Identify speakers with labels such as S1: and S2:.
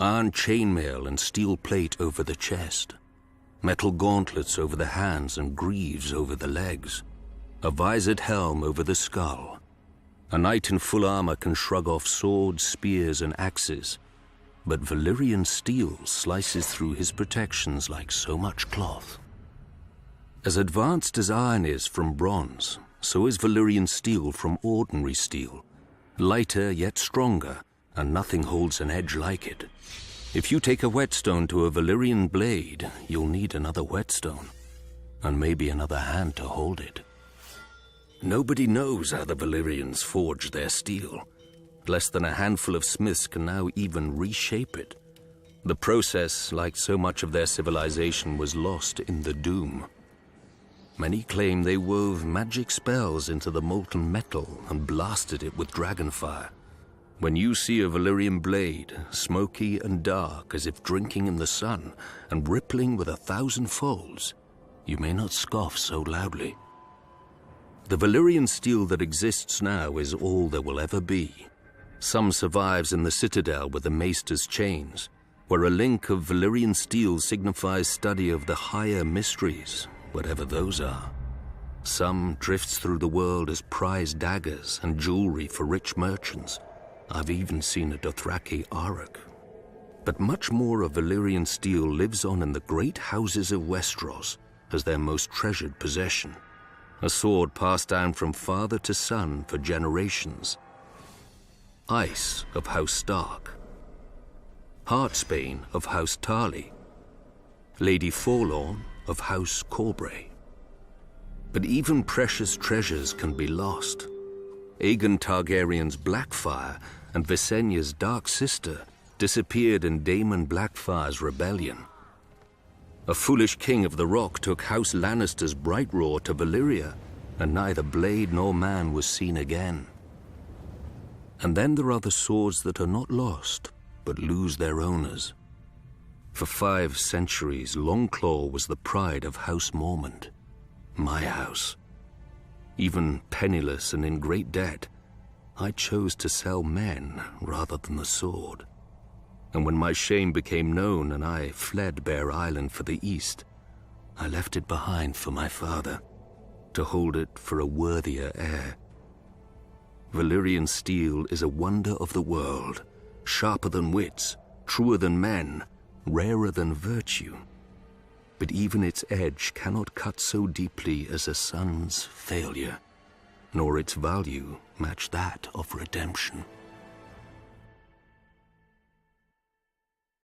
S1: Iron chainmail and steel plate over the chest, metal gauntlets over the hands and greaves over the legs, a visored helm over the skull. A knight in full armor can shrug off swords, spears, and axes, but Valyrian steel slices through his protections like so much cloth. As advanced as iron is from bronze, so is Valyrian steel from ordinary steel, lighter yet stronger, and nothing holds an edge like it. If you take a whetstone to a Valyrian blade, you'll need another whetstone, and maybe another hand to hold it. Nobody knows how the Valyrians forge their steel. Less than a handful of smiths can now even reshape it. The process, like so much of their civilization, was lost in the Doom. Many claim they wove magic spells into the molten metal and blasted it with dragonfire. When you see a Valyrian blade, smoky and dark as if drinking in the sun and rippling with 1,000 folds, you may not scoff so loudly. The Valyrian steel that exists now is all there will ever be. Some survives in the citadel with the maester's chains, where a link of Valyrian steel signifies study of the higher mysteries, whatever those are. Some drifts through the world as prize daggers and jewelry for rich merchants. I've even seen a Dothraki auric. But much more of Valyrian steel lives on in the great houses of Westeros as their most treasured possession. A sword passed down from father to son for generations. Ice of House Stark. Heartsbane of House Tarly. Lady Forlorn of House Corbray. But even precious treasures can be lost. Aegon Targaryen's Blackfire and Visenya's dark sister disappeared in Daemon Blackfire's rebellion. A foolish king of the Rock took House Lannister's Brightroar to Valyria, and neither blade nor man was seen again. And then there are the swords that are not lost, but lose their owners. For 5 centuries, Longclaw was the pride of House Mormont, my house. Even penniless and in great debt, I chose to sell men rather than the sword. And when my shame became known and I fled Bear Island for the east, I left it behind for my father, to hold it for a worthier heir. Valyrian steel is a wonder of the world, sharper than wits, truer than men, rarer than virtue. But even its edge cannot cut so deeply as a son's failure, nor its value match that of redemption.